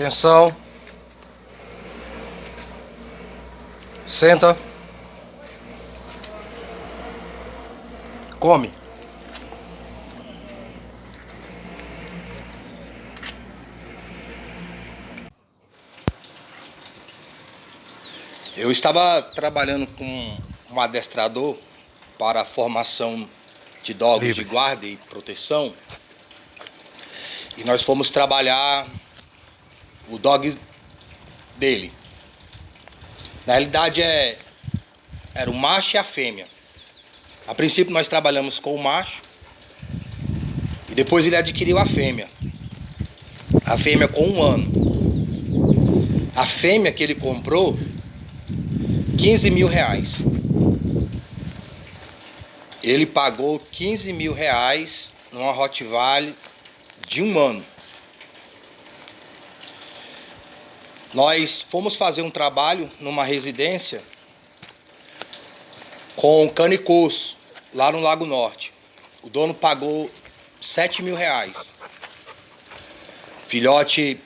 Atenção. Senta. Come. Eu estava trabalhando com um adestrador para a formação de dogs de guarda e proteção. E nós fomos trabalhar o dog dele. Na realidade era o macho e a fêmea. A princípio nós trabalhamos com o macho e depois ele adquiriu a fêmea. A fêmea com 1 ano. A fêmea que ele comprou, 15 mil reais. Ele pagou 15 mil reais numa Rottweiler de 1 ano. Nós fomos fazer um trabalho numa residência com canicoso, lá no Lago Norte. O dono pagou 7 mil reais. Filhote,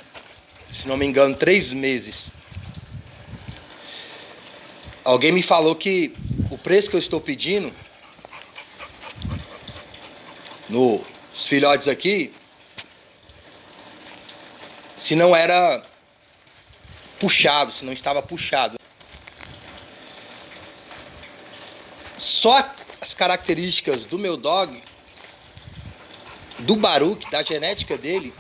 se não me engano, 3 meses. Alguém me falou que o preço que eu estou pedindo nos filhotes aqui, se não era puxado, se não estava puxado. Só as características do meu dog, do Baruch, da genética dele,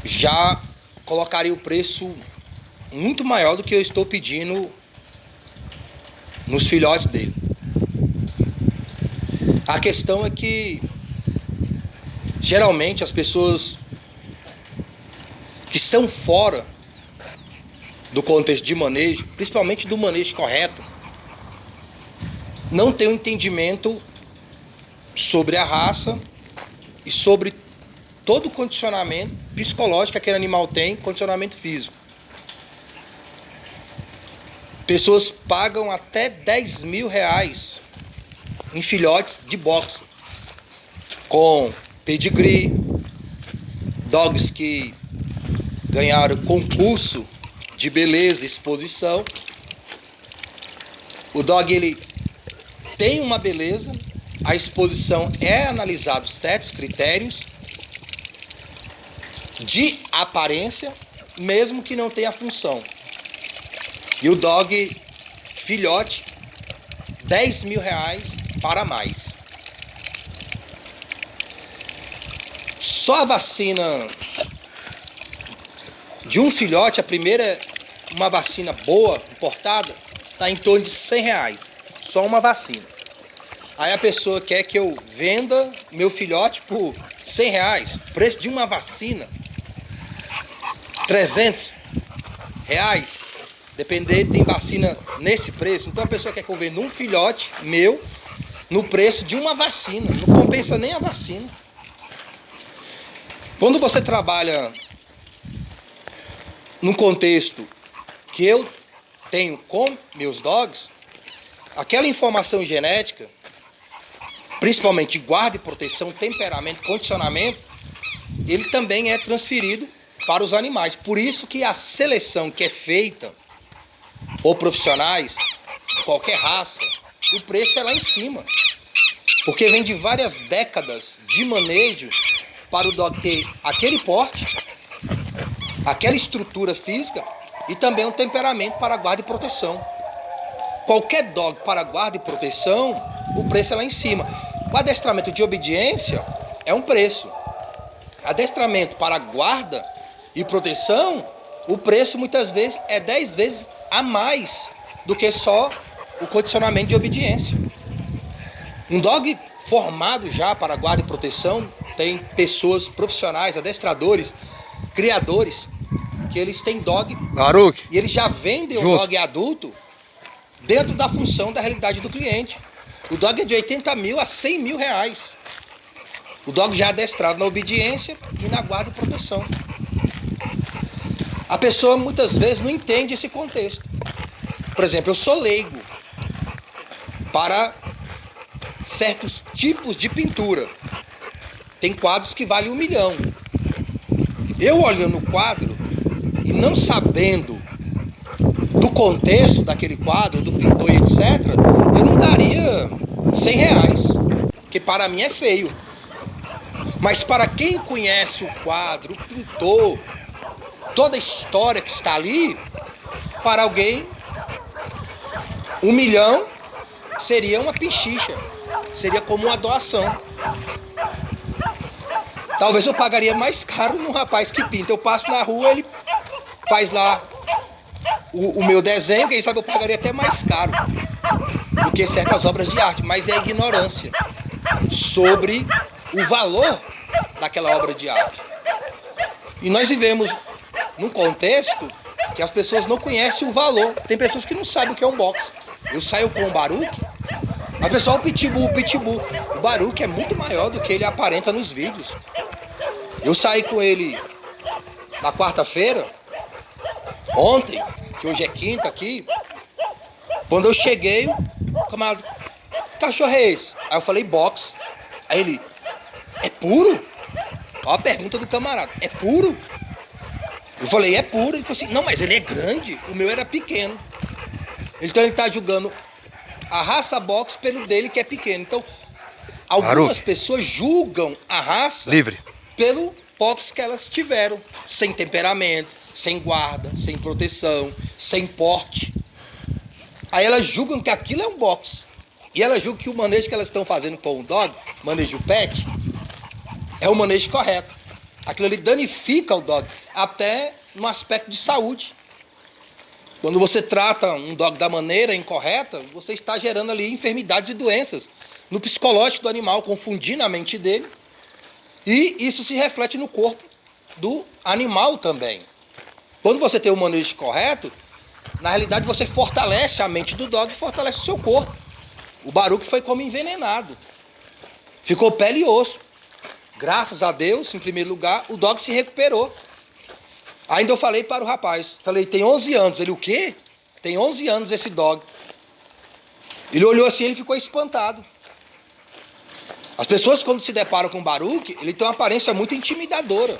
já colocaria o preço muito maior do que eu estou pedindo nos filhotes dele. A questão é que geralmente as pessoas que estão fora do contexto de manejo, principalmente do manejo correto, não têm um entendimento sobre a raça e sobre todo o condicionamento psicológico que aquele animal tem, condicionamento físico. Pessoas pagam até 10 mil reais em filhotes de boxe, com pedigree, dogs que ganharam concurso de beleza e exposição. O dog, ele tem uma beleza, a exposição é analisado certos critérios de aparência, mesmo que não tenha função. E o dog filhote, 10 mil reais para mais. Só a vacina de um filhote, a primeira, uma vacina boa, importada, está em torno de 100 reais. Só uma vacina. Aí a pessoa quer que eu venda meu filhote por 100 reais. Preço de uma vacina, 300 reais. Depender, tem vacina nesse preço. Então a pessoa quer que eu venda um filhote meu no preço de uma vacina. Não compensa nem a vacina. Quando você trabalha num contexto que eu tenho com meus dogs, aquela informação genética, principalmente de guarda e proteção, temperamento, condicionamento, ele também é transferido para os animais. Por isso que a seleção que é feita por profissionais, qualquer raça, o preço é lá em cima. Porque vem de várias décadas de manejo para o dog ter aquele porte, aquela estrutura física e também um temperamento para guarda e proteção. Qualquer dog para guarda e proteção, o preço é lá em cima. O adestramento de obediência é um preço. Adestramento para guarda e proteção, o preço muitas vezes é 10 vezes a mais do que só o condicionamento de obediência. Um dog formado já para guarda e proteção, tem pessoas profissionais, adestradores, criadores, que eles têm dog Baruch, e eles já vendem o dog adulto dentro da função da realidade do cliente. O dog é de 80 mil a 100 mil reais. O dog já é adestrado na obediência e na guarda e proteção. A pessoa muitas vezes não entende esse contexto. Por exemplo, eu sou leigo para certos tipos de pintura. Tem quadros que valem 1 milhão. Eu olhando o quadro e não sabendo do contexto daquele quadro, do pintor e etc., eu não daria R$ 100, porque para mim é feio. Mas para quem conhece o quadro, o pintor, toda a história que está ali, para alguém, R$ 1.000.000 seria uma pinchicha, seria como uma doação. Talvez eu pagaria mais caro num rapaz que pinta. Eu passo na rua, ele faz lá o meu desenho, quem sabe eu pagaria até mais caro do que certas obras de arte, mas é a ignorância sobre o valor daquela obra de arte. E nós vivemos num contexto que as pessoas não conhecem o valor. Tem pessoas que não sabem o que é um boxe. Eu saio com o Baruch, a pessoa, o pitbull. O Baruch é muito maior do que ele aparenta nos vídeos. Eu saí com ele na quarta-feira, ontem, que hoje é quinta aqui. Quando eu cheguei, o camarada, cachorro é esse? Aí eu falei, boxe. Aí ele, é puro? Olha a pergunta do camarada, é puro? Eu falei, é puro. Ele falou assim, não, mas ele é grande, o meu era pequeno. Então ele está julgando a raça boxe pelo dele que é pequeno. Então, algumas pessoas julgam a raça pelo boxe que elas tiveram, sem temperamento, sem guarda, sem proteção, sem porte. Aí elas julgam que aquilo é um boxe. E elas julgam que o manejo que elas estão fazendo com o dog, manejo pet, é o manejo correto. Aquilo ali danifica o dog, até no aspecto de saúde. Quando você trata um dog da maneira incorreta, você está gerando ali enfermidades e doenças no psicológico do animal, confundindo a mente dele. E isso se reflete no corpo do animal também. Quando você tem o manejo correto, na realidade você fortalece a mente do dog e fortalece o seu corpo. O Baruch foi como envenenado. Ficou pele e osso. Graças a Deus, em primeiro lugar, o dog se recuperou. Ainda eu falei para o rapaz, falei, tem 11 anos. Ele, o quê? Tem 11 anos esse dog. Ele olhou assim, ele ficou espantado. As pessoas, quando se deparam com o Baruch, ele tem uma aparência muito intimidadora.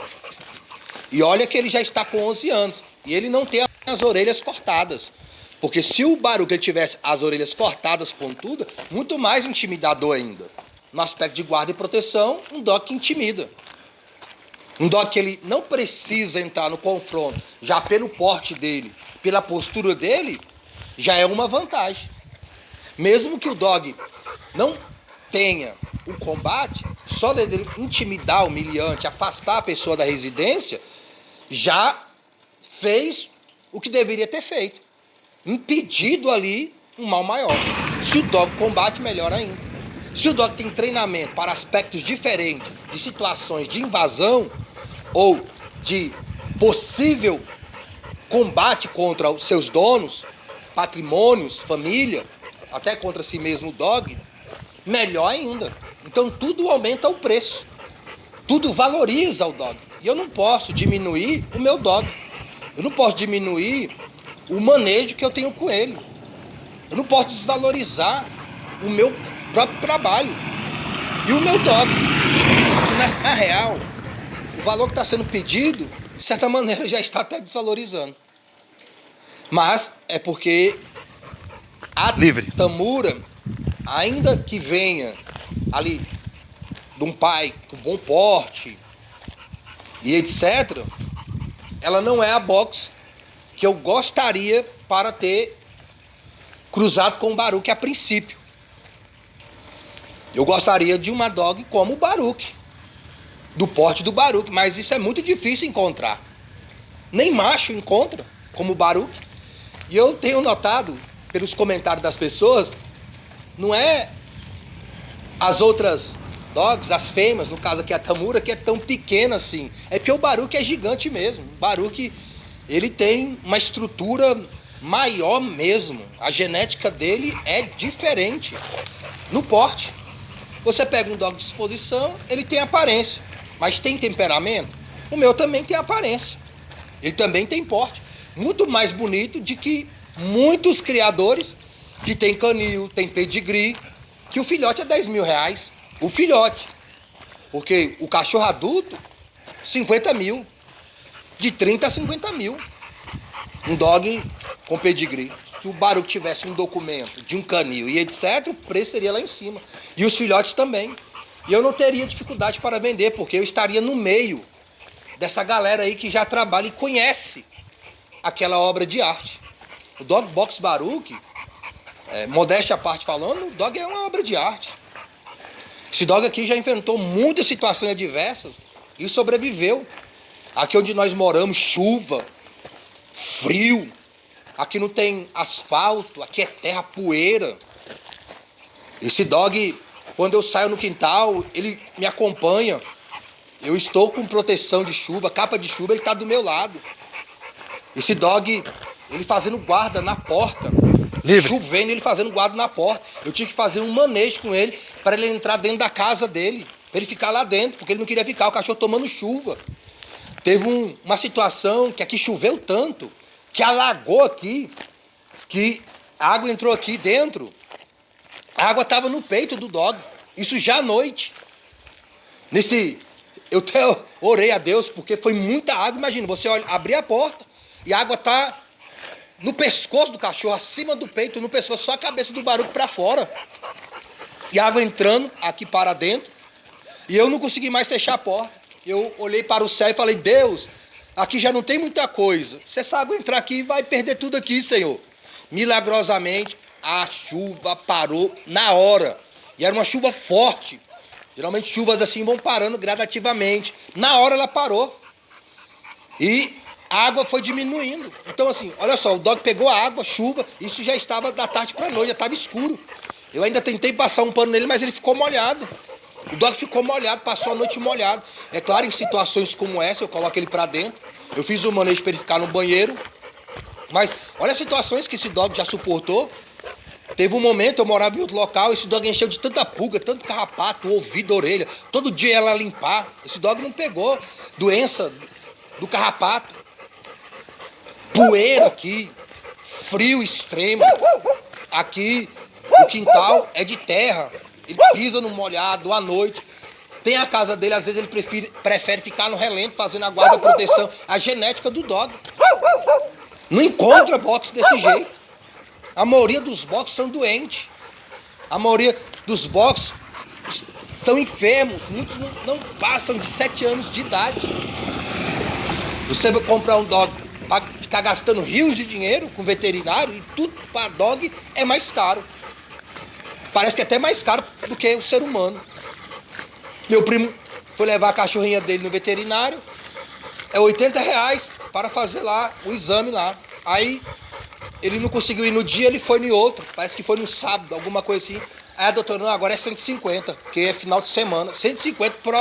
E olha que ele já está com 11 anos. E ele não tem as orelhas cortadas. Porque se o Baruch ele tivesse as orelhas cortadas, pontudas, muito mais intimidador ainda. No aspecto de guarda e proteção, um dog que intimida. Um dog que ele não precisa entrar no confronto, já pelo porte dele, pela postura dele, já é uma vantagem. Mesmo que o dog não tenha o combate, só dele intimidar o humilhante, afastar a pessoa da residência, já fez o que deveria ter feito. Impedido ali um mal maior. Se o dog combate, melhor ainda. Se o dog tem treinamento para aspectos diferentes de situações de invasão ou de possível combate contra os seus donos, patrimônios, família, até contra si mesmo o dog, melhor ainda. Então tudo aumenta o preço. Tudo valoriza o dog. E eu não posso diminuir o meu dog. Eu não posso diminuir o manejo que eu tenho com ele. Eu não posso desvalorizar o meu próprio trabalho e o meu dog. Na real, o valor que está sendo pedido, de certa maneira, já está até desvalorizando. Mas é porque a Tamura, ainda que venha ali de um pai com bom porte e etc., ela não é a boxe que eu gostaria para ter cruzado com o Baruch a princípio. Eu gostaria de uma dog como o Baruch, do porte do Baruch, mas isso é muito difícil encontrar. Nem macho encontra como o Baruch. E eu tenho notado, pelos comentários das pessoas, não é as outras dogs, as fêmeas, no caso aqui a Tamura, que é tão pequena assim. É porque o Baruch é gigante mesmo. O Baruch, ele tem uma estrutura maior mesmo. A genética dele é diferente no porte. Você pega um dog de exposição, ele tem aparência, mas tem temperamento? O meu também tem aparência. Ele também tem porte. Muito mais bonito de que muitos criadores que tem canil, tem pedigree, que o filhote é R$ 10.000. O filhote. Porque o cachorro adulto, 50 mil. de 30 a 50 mil. Um dog com pedigree. Se o Baruch tivesse um documento de um canil e etc, o preço seria lá em cima. E os filhotes também. E eu não teria dificuldade para vender, porque eu estaria no meio dessa galera aí que já trabalha e conhece aquela obra de arte. O Dog Box Baruch, modéstia à parte falando, o dog é uma obra de arte. Esse dog aqui já enfrentou muitas situações adversas e sobreviveu. Aqui onde nós moramos, chuva, frio, aqui não tem asfalto, aqui é terra, poeira. Esse dog, quando eu saio no quintal, ele me acompanha. Eu estou com proteção de chuva, capa de chuva, ele está do meu lado. Esse dog, ele fazendo guarda na porta. Livre. Chovendo, ele fazendo guarda na porta. Eu tinha que fazer um manejo com ele para ele entrar dentro da casa dele. Para ele ficar lá dentro, porque ele não queria ficar, o cachorro tomando chuva. Teve uma situação que aqui choveu tanto, que alagou aqui, que a água entrou aqui dentro. A água estava no peito do dog. Isso já à noite. Eu até orei a Deus, porque foi muita água. Imagina, você abrir a porta e a água está no pescoço do cachorro, acima do peito, no pescoço, só a cabeça do Baruch para fora. E a água entrando aqui para dentro. E eu não consegui mais fechar a porta. Eu olhei para o céu e falei, Deus, aqui já não tem muita coisa. Se essa água entrar aqui, vai perder tudo aqui, Senhor. Milagrosamente, a chuva parou na hora. E era uma chuva forte. Geralmente chuvas assim vão parando gradativamente. Na hora ela parou. E a água foi diminuindo. Então assim, olha só, o dog pegou a água, chuva, isso já estava da tarde para a noite, já estava escuro. Eu ainda tentei passar um pano nele, mas ele ficou molhado. O dog ficou molhado, passou a noite molhado. É claro, em situações como essa, eu coloco ele para dentro. Eu fiz um manejo para ele ficar no banheiro. Mas olha as situações que esse dog já suportou. Teve um momento, eu morava em outro local, esse dog encheu de tanta pulga, tanto carrapato, ouvido, orelha. Todo dia ela limpar. Esse dog não pegou doença do carrapato. Poeira aqui, frio extremo. Aqui o quintal é de terra. Ele pisa no molhado à noite. Tem a casa dele, às vezes ele prefere ficar no relento, fazendo a guarda, a proteção. A genética do dog. Não encontra box desse jeito. A maioria dos box são doentes. A maioria dos box são enfermos. Muitos não passam de 7 anos de idade. Você vai comprar um dog para ficar gastando rios de dinheiro com veterinário e tudo para dog é mais caro. Parece que é até mais caro do que o ser humano. Meu primo foi levar a cachorrinha dele no veterinário. É R$80 para fazer lá o exame lá. Aí ele não conseguiu ir no dia, ele foi no outro. Parece que foi no sábado, alguma coisa assim. Aí a doutora, não, agora é 150, porque é final de semana. 150 para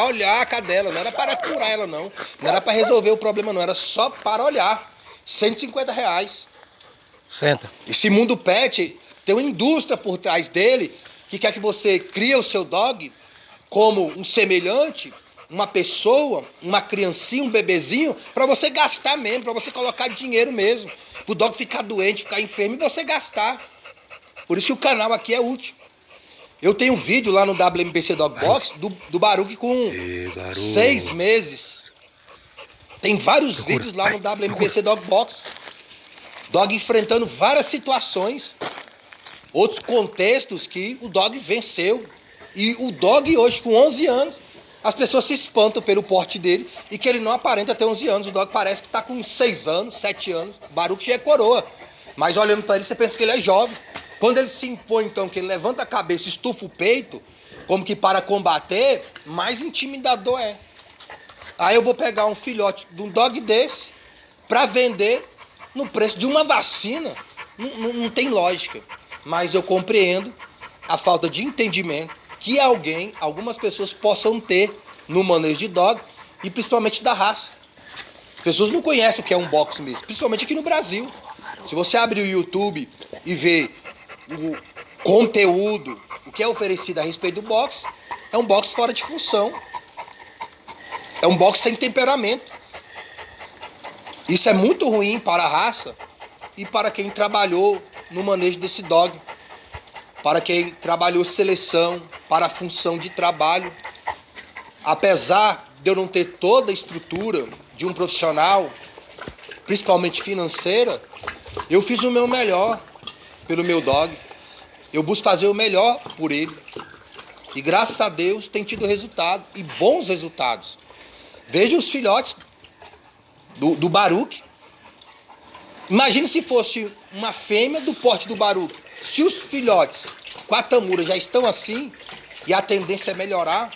olhar a cadela. Não era para curar ela, não. Não era para resolver o problema, não. Era só para olhar. R$150. Senta. Esse mundo pet tem uma indústria por trás dele que quer que você crie o seu dog como um semelhante, uma pessoa, uma criancinha, um bebezinho, para você gastar mesmo, para você colocar dinheiro mesmo. O dog ficar doente, ficar enfermo e você gastar. Por isso que o canal aqui é útil. Eu tenho um vídeo lá no WMPC Dog Box do Baruch com 6 meses. Tem vários vídeos lá no WMPC Dog Box. Dog enfrentando várias situações. Outros contextos que o dog venceu. E o dog hoje com 11 anos, as pessoas se espantam pelo porte dele e que ele não aparenta ter 11 anos. O dog parece que está com 6 anos, 7 anos. Baruch é coroa. Mas olhando para ele, você pensa que ele é jovem. Quando ele se impõe, então, que ele levanta a cabeça, estufa o peito, como que para combater, mais intimidador é. Aí eu vou pegar um filhote de um dog desse para vender no preço de uma vacina. Não tem lógica. Mas eu compreendo a falta de entendimento que algumas pessoas possam ter no manejo de dog e principalmente da raça. As pessoas não conhecem o que é um box mesmo, principalmente aqui no Brasil. Se você abrir o YouTube e ver o conteúdo, o que é oferecido a respeito do box, é um box fora de função. É um box sem temperamento. Isso é muito ruim para a raça e para quem trabalhou no manejo desse dog. Para quem trabalhou seleção, para a função de trabalho. Apesar de eu não ter toda a estrutura de um profissional, principalmente financeira, eu fiz o meu melhor pelo meu dog. Eu busco fazer o melhor por ele. E graças a Deus tem tido resultado, e bons resultados. Veja os filhotes do Baruch. Imagine se fosse uma fêmea do porte do Baruch. Se os filhotes com a Tamura já estão assim, e a tendência é melhorar,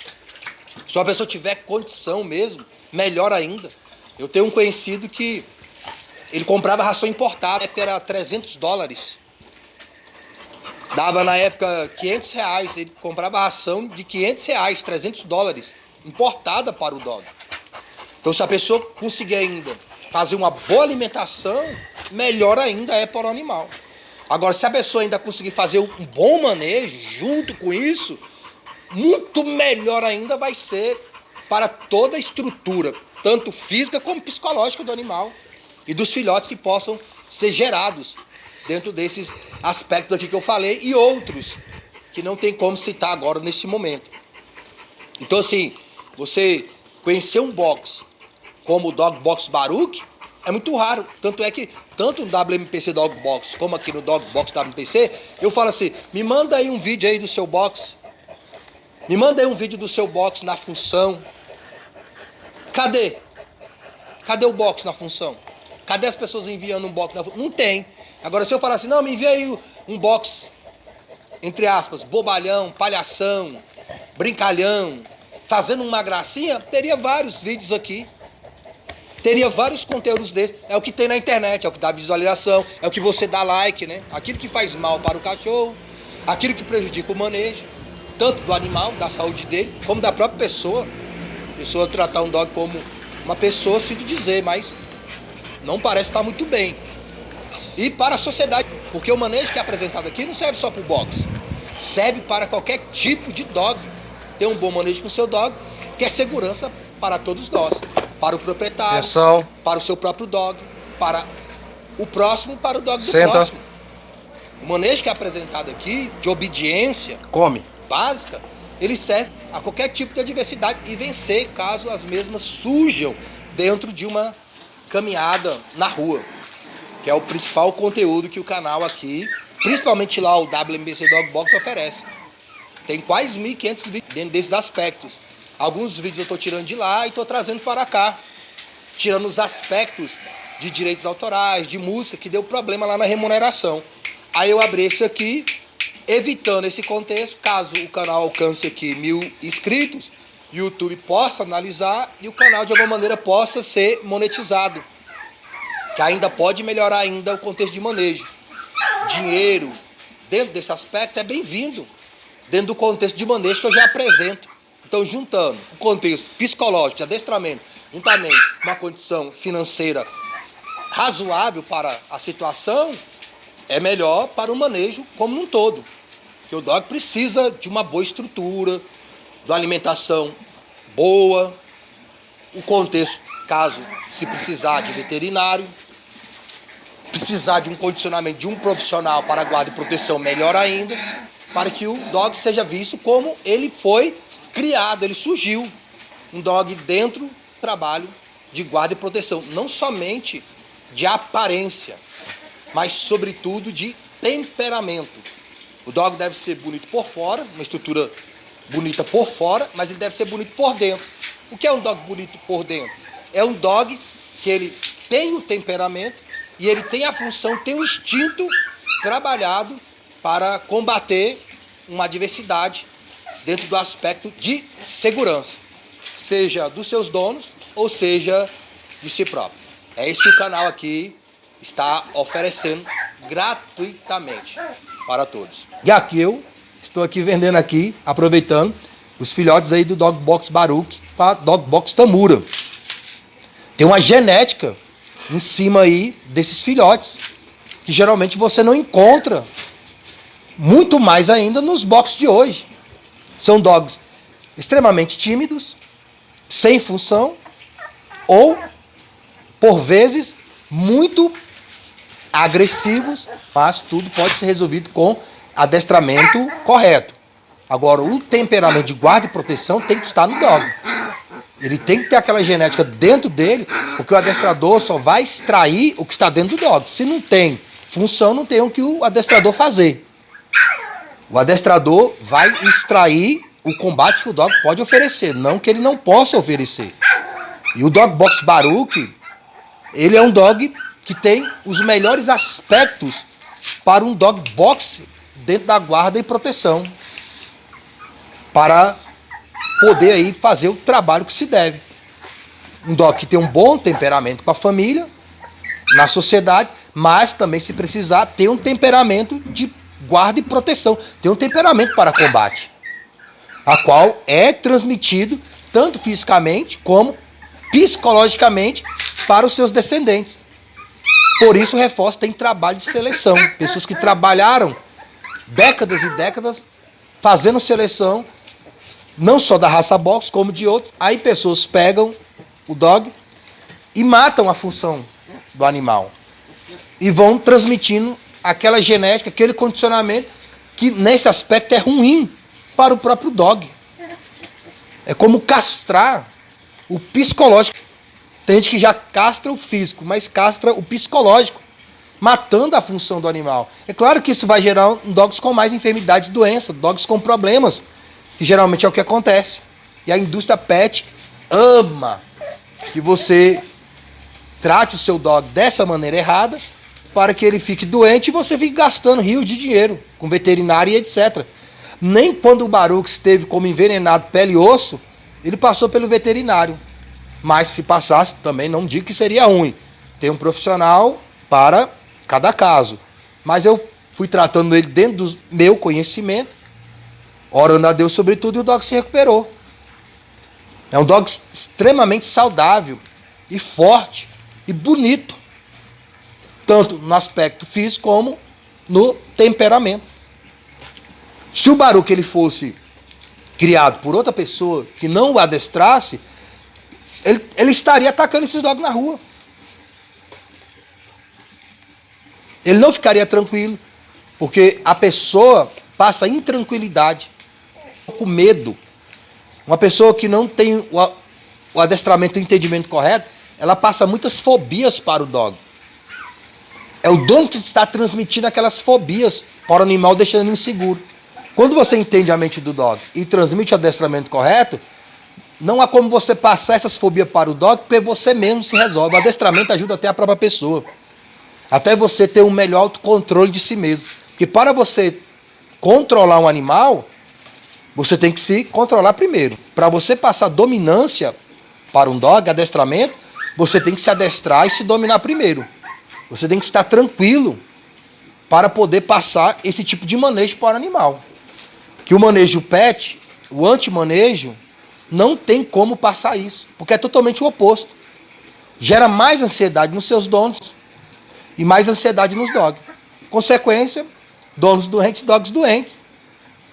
se a pessoa tiver condição mesmo, melhor ainda. Eu tenho um conhecido que ele comprava ração importada, na época era $300. Dava na época R$500. Ele comprava ração de R$500, $300, importada para o dog. Então se a pessoa conseguir ainda fazer uma boa alimentação, melhor ainda é para o animal. Agora, se a pessoa ainda conseguir fazer um bom manejo, junto com isso, muito melhor ainda vai ser para toda a estrutura, tanto física como psicológica do animal e dos filhotes que possam ser gerados dentro desses aspectos aqui que eu falei e outros que não tem como citar agora neste momento. Então, assim, você conhecer um box como o Dog Box Baruch é muito raro. Tanto é que, tanto no WMPC Dog Box como aqui no Dog Box WMPC, eu falo assim, me manda aí um vídeo aí do seu box. Me manda aí um vídeo do seu box na função. Cadê? Cadê o box na função? Cadê as pessoas enviando um box na função? Não tem. Agora, se eu falar assim, não, me envia aí um box, entre aspas, bobalhão, palhação, brincalhão, fazendo uma gracinha, teria vários vídeos aqui. Teria vários conteúdos desses. É o que tem na internet, é o que dá visualização, é o que você dá like, né? Aquilo que faz mal para o cachorro, aquilo que prejudica o manejo, tanto do animal, da saúde dele, como da própria pessoa. A pessoa tratar um dog como uma pessoa, sinto dizer, mas não parece estar muito bem. E para a sociedade, porque o manejo que é apresentado aqui não serve só para o box, serve para qualquer tipo de dog. Ter um bom manejo com o seu dog, que é segurança para todos nós. Para o proprietário, atenção, para o seu próprio dog, para o próximo, para o dog do senta. próximo. O manejo que é apresentado aqui, de obediência Come. básica, ele serve a qualquer tipo de adversidade e vencer caso as mesmas surjam dentro de uma caminhada na rua, que é o principal conteúdo que o canal aqui, principalmente lá o WMBC Dog Box, oferece. Tem quase 1.500 vídeos dentro desses aspectos. Alguns vídeos eu estou tirando de lá e estou trazendo para cá, tirando os aspectos de direitos autorais, de música, que deu problema lá na remuneração. Aí eu abri esse aqui, evitando esse contexto, caso o canal alcance aqui 1.000 inscritos, o YouTube possa analisar e o canal de alguma maneira possa ser monetizado, que ainda pode melhorar ainda o contexto de manejo. Dinheiro, dentro desse aspecto, é bem-vindo, dentro do contexto de manejo que eu já apresento. Então, juntando o contexto psicológico de adestramento, juntamente com uma condição financeira razoável para a situação, é melhor para o manejo como um todo. Porque o dog precisa de uma boa estrutura, de uma alimentação boa, o contexto, caso se precisar de veterinário, precisar de um condicionamento de um profissional para guarda e proteção, melhor ainda, para que o dog seja visto como ele foi criado, ele surgiu, um dog dentro do trabalho de guarda e proteção, não somente de aparência, mas sobretudo de temperamento. O dog deve ser bonito por fora, uma estrutura bonita por fora, mas ele deve ser bonito por dentro. O que é um dog bonito por dentro? É um dog que ele tem o temperamento e ele tem a função, tem o instinto trabalhado para combater uma adversidade dentro do aspecto de segurança, seja dos seus donos ou seja de si próprio. É isso que o canal aqui está oferecendo gratuitamente para todos. E aqui eu estou aqui vendendo aqui, aproveitando os filhotes aí do Dog Box Baruch para Dog Box Tamura. Tem uma genética em cima aí desses filhotes que geralmente você não encontra, muito mais ainda nos boxes de hoje. São dogs extremamente tímidos, sem função, ou, por vezes, muito agressivos, mas tudo pode ser resolvido com adestramento correto. Agora, o temperamento de guarda e proteção tem que estar no dog. Ele tem que ter aquela genética dentro dele, porque o adestrador só vai extrair o que está dentro do dog. Se não tem função, não tem o que o adestrador fazer. O adestrador vai extrair o combate que o dog pode oferecer, não que ele não possa oferecer. E o Dog Box Baruch, ele é um dog que tem os melhores aspectos para um dog box dentro da guarda e proteção, para poder aí fazer o trabalho que se deve. Um dog que tem um bom temperamento com a família, na sociedade, mas também, se precisar, tem um temperamento de guarda e proteção, tem um temperamento para combate, a qual é transmitido tanto fisicamente como psicologicamente para os seus descendentes. Por isso o reforço tem trabalho de seleção, pessoas que trabalharam décadas e décadas fazendo seleção, não só da raça box, como de outros. Aí pessoas pegam o dog e matam a função do animal e vão transmitindo aquela genética, aquele condicionamento que nesse aspecto é ruim para o próprio dog. É como castrar o psicológico. Tem gente que já castra o físico, mas castra o psicológico, matando a função do animal. É claro que isso vai gerar dogs com mais enfermidades e doenças, dogs com problemas, que geralmente é o que acontece. E a indústria pet ama que você trate o seu dog dessa maneira errada, para que ele fique doente e você fique gastando rios de dinheiro com veterinário e etc. Nem quando o Baruch esteve como envenenado pele e osso, ele passou pelo veterinário. Mas se passasse, também não digo que seria ruim. Tem um profissional para cada caso. Mas eu fui tratando ele dentro do meu conhecimento, orando a Deus sobre tudo, e o dog se recuperou. É um dog extremamente saudável e forte e bonito, tanto no aspecto físico como no temperamento. Se o Baruch ele fosse criado por outra pessoa que não o adestrasse, ele estaria atacando esses dogs na rua. Ele não ficaria tranquilo, porque a pessoa passa intranquilidade, com medo. Uma pessoa que não tem o adestramento e o entendimento correto, ela passa muitas fobias para o dog. É o dono que está transmitindo aquelas fobias para o animal, deixando ele inseguro. Quando você entende a mente do dog e transmite o adestramento correto, não há como você passar essas fobias para o dog, porque você mesmo se resolve. O adestramento ajuda até a própria pessoa. Até você ter um melhor autocontrole de si mesmo. Porque para você controlar um animal, você tem que se controlar primeiro. Para você passar dominância para um dog, adestramento, você tem que se adestrar e se dominar primeiro. Você tem que estar tranquilo para poder passar esse tipo de manejo para o animal. Que o manejo pet, o anti-manejo, não tem como passar isso, porque é totalmente o oposto. Gera mais ansiedade nos seus donos e mais ansiedade nos dogs. Consequência, donos doentes, dogs doentes.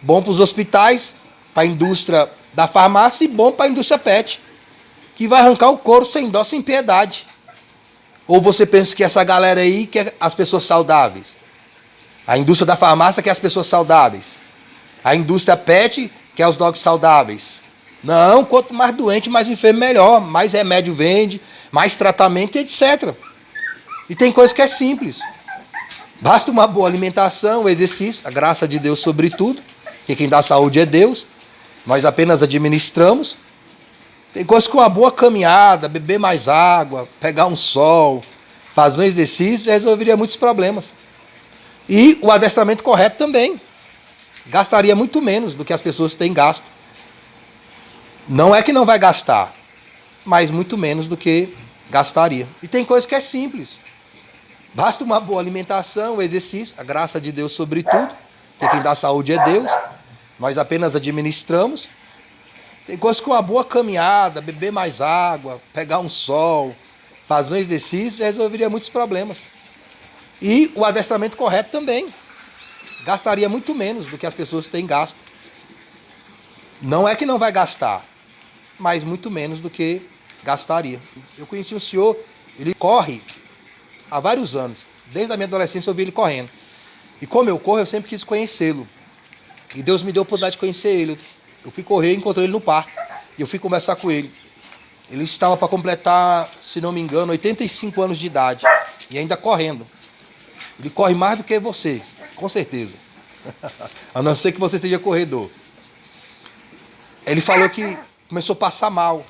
Bom para os hospitais, para a indústria da farmácia e bom para a indústria pet, que vai arrancar o couro sem dó, sem piedade. Ou você pensa que essa galera aí quer as pessoas saudáveis? A indústria da farmácia quer as pessoas saudáveis. A indústria pet quer os dogs saudáveis. Não, quanto mais doente, mais enfermo, melhor. Mais remédio vende, mais tratamento, etc. E tem coisa que é simples. Basta uma boa alimentação, exercício, a graça de Deus sobre tudo, porque quem dá saúde é Deus. Nós apenas administramos. Tem coisa com uma boa caminhada, beber mais água, pegar um sol, fazer um exercício, resolveria muitos problemas. E o adestramento correto também. Gastaria muito menos do que as pessoas têm gasto. Não é que não vai gastar, mas muito menos do que gastaria. E tem coisa que é simples. Basta uma boa alimentação, exercício, a graça de Deus sobre tudo, porque quem dá saúde é Deus. Nós apenas administramos. Tem coisa com uma boa caminhada, beber mais água, pegar um sol, fazer um exercício, resolveria muitos problemas. E o adestramento correto também. Gastaria muito menos do que as pessoas têm gasto. Não é que não vai gastar, mas muito menos do que gastaria. Eu conheci um senhor, ele corre há vários anos. Desde a minha adolescência eu vi ele correndo. E como eu corro, eu sempre quis conhecê-lo. E Deus me deu a oportunidade de conhecer ele. Eu fui correr e encontrei ele no parque. E eu fui conversar com ele. Ele estava para completar, se não me engano, 85 anos de idade. E ainda correndo. Ele corre mais do que você, com certeza. A não ser que você seja corredor. Ele falou que começou a passar mal.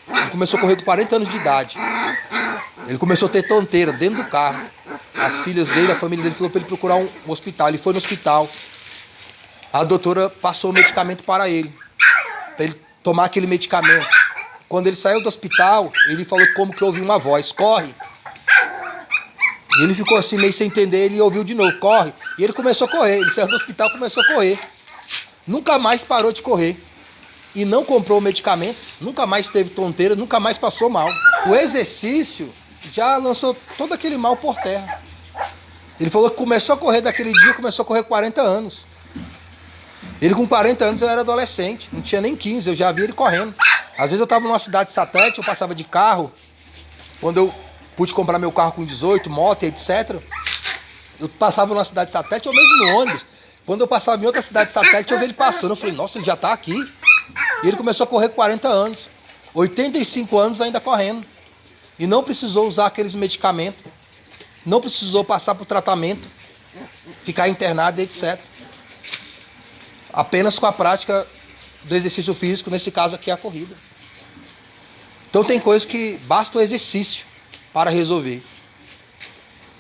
Ele começou a correr com 40 anos de idade. Ele começou a ter tonteira dentro do carro. As filhas dele, a família dele falou para ele procurar um hospital. Ele foi no hospital. A doutora passou o medicamento para ele tomar aquele medicamento. Quando ele saiu do hospital, ele falou como que ouviu uma voz: corre. E ele ficou assim meio sem entender, ele ouviu de novo: corre. E ele começou a correr. Ele saiu do hospital e começou a correr. Nunca mais parou de correr. E não comprou o medicamento, nunca mais teve tonteira, nunca mais passou mal. O exercício já lançou todo aquele mal por terra. Ele falou que começou a correr daquele dia, começou a correr com 40 anos. Ele com 40 anos eu era adolescente, não tinha nem 15, eu já via ele correndo. Às vezes eu estava numa cidade satélite, eu passava de carro. Quando eu pude comprar meu carro com 18, moto e etc. Eu passava numa cidade satélite ou mesmo no ônibus. Quando eu passava em outra cidade satélite, eu vi ele passando. Eu falei: nossa, ele já está aqui. E ele começou a correr com 40 anos. 85 anos ainda correndo. E não precisou usar aqueles medicamentos. Não precisou passar por tratamento. Ficar internado e etc. Apenas com a prática do exercício físico, nesse caso aqui é a corrida. Então tem coisas que basta o exercício para resolver.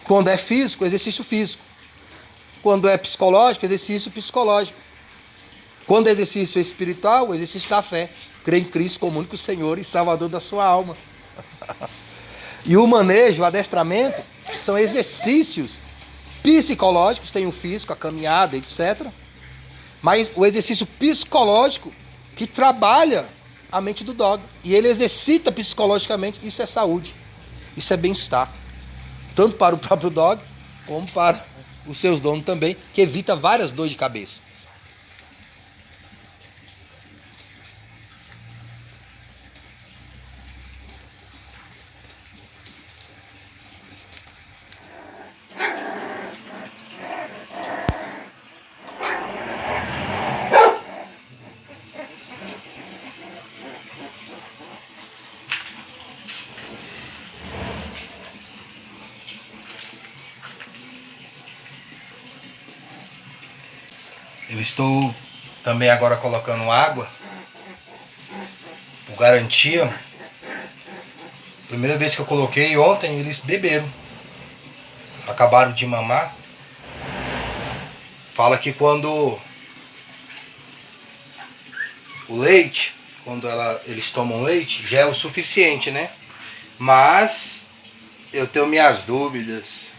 Quando é físico, exercício físico. Quando é psicológico, exercício psicológico. Quando é exercício espiritual, exercício da fé. Crê em Cristo como único Senhor e Salvador da sua alma. E o manejo, o adestramento, são exercícios psicológicos, tem o físico, a caminhada, etc. Mas o exercício psicológico que trabalha a mente do dog. E ele exercita psicologicamente, isso é saúde, isso é bem-estar. Tanto para o próprio dog, como para os seus donos também, que evita várias dores de cabeça. Eu estou também agora colocando água, por garantia. Primeira vez que eu coloquei ontem, eles beberam. Acabaram de mamar. Fala que quando o leite, quando eles tomam leite, já é o suficiente, né? Mas eu tenho minhas dúvidas.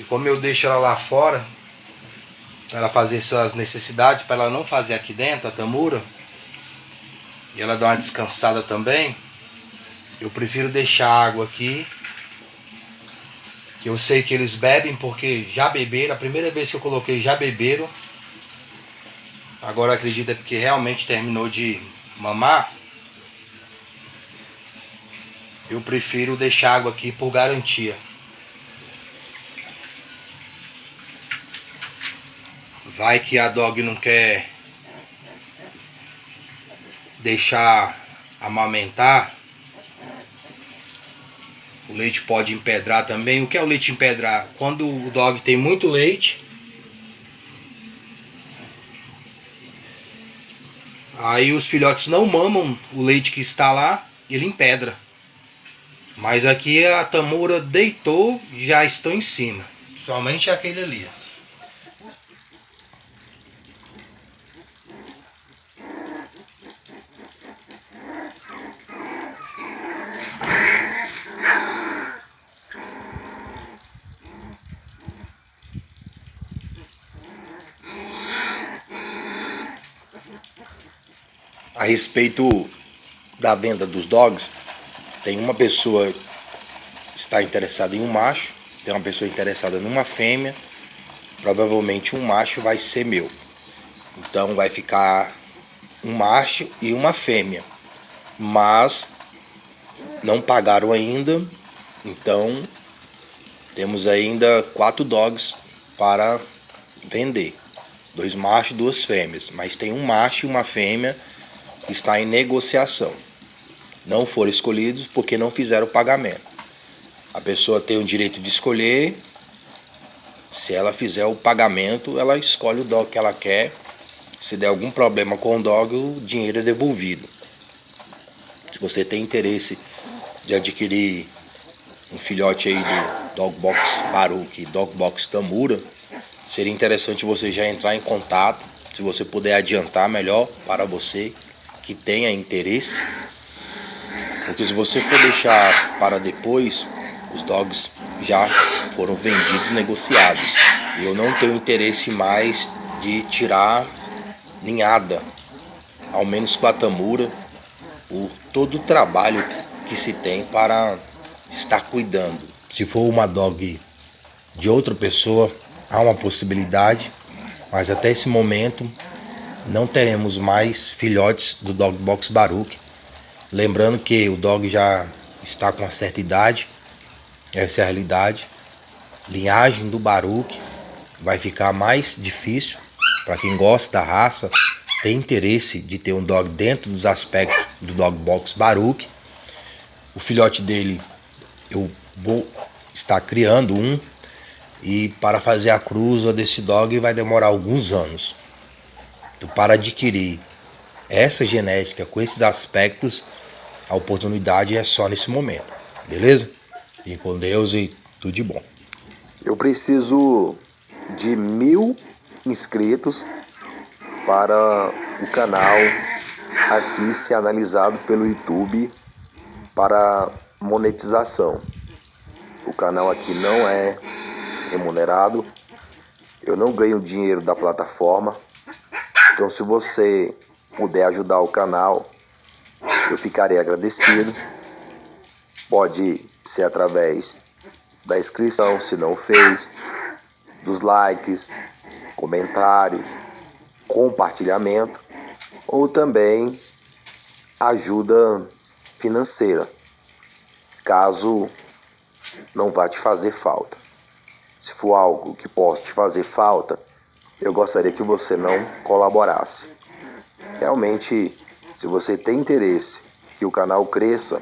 E como eu deixo ela lá fora, para ela fazer suas necessidades, para ela não fazer aqui dentro, a Tamura, e ela dar uma descansada também, eu prefiro deixar a água aqui, que eu sei que eles bebem, porque já beberam, a primeira vez que eu coloquei já beberam, agora acredita que realmente terminou de mamar, eu prefiro deixar a água aqui por garantia. Vai que a dog não quer deixar amamentar. O leite pode empedrar também. O que é o leite empedrar? Quando o dog tem muito leite, aí os filhotes não mamam o leite que está lá, ele empedra. Mas aqui a Tamura deitou, já estão em cima. Somente aquele ali. A respeito da venda dos dogs, tem uma pessoa que está interessada em um macho, tem uma pessoa interessada numa fêmea, provavelmente um macho vai ser meu. Então vai ficar um macho e uma fêmea, mas não pagaram ainda, então temos ainda 4 dogs para vender. 2 machos e 2 fêmeas, mas tem um macho e uma fêmea que está em negociação. não foram escolhidos porque não fizeram o pagamento. A pessoa tem o direito de escolher. Se ela fizer o pagamento, ela escolhe o dog que ela quer. Se der algum problema com o dog, o dinheiro é devolvido. Se você tem interesse de adquirir um filhote aí do Dog Box Baruch, Dog Box Tamura, seria interessante você já entrar em contato. Se você puder adiantar, melhor para você que tenha interesse. Porque se você for deixar para depois, os dogs já foram vendidos, negociados. E eu não tenho interesse mais de tirar ninhada, ao menos com a Tamura, por todo o trabalho que se tem para estar cuidando. Se for uma dog de outra pessoa, há uma possibilidade, mas até esse momento não teremos mais filhotes do Dog Box Baruch. Lembrando que o dog já está com uma certa idade, essa é a realidade. Linhagem do Baruch vai ficar mais difícil para quem gosta da raça, tem interesse de ter um dog dentro dos aspectos do Dog Box Baruch. O filhote dele eu vou estar criando um, e para fazer a cruza desse dog vai demorar alguns anos. Então, para adquirir essa genética com esses aspectos, a oportunidade é só nesse momento, beleza? Fique com Deus e tudo de bom. Eu preciso de 1000 inscritos para o canal aqui ser analisado pelo YouTube para monetização. O canal aqui não é remunerado, eu não ganho dinheiro da plataforma. Então, se você puder ajudar o canal, eu ficarei agradecido. Pode ser através da inscrição, se não fez, dos likes, comentário, compartilhamento, ou também ajuda financeira, caso não vá te fazer falta. Se for algo que possa te fazer falta, eu gostaria que você não colaborasse. Realmente, se você tem interesse que o canal cresça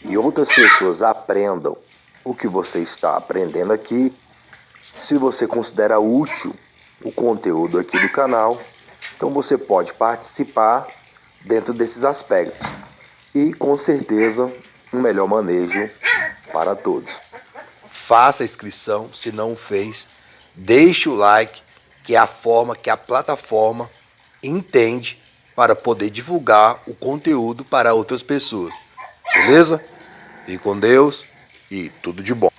e outras pessoas aprendam o que você está aprendendo aqui, se você considera útil o conteúdo aqui do canal, então você pode participar dentro desses aspectos e com certeza um melhor manejo para todos. Faça a inscrição, se não fez, deixe o like, que é a forma que a plataforma entende para poder divulgar o conteúdo para outras pessoas. Beleza? Fique com Deus e tudo de bom.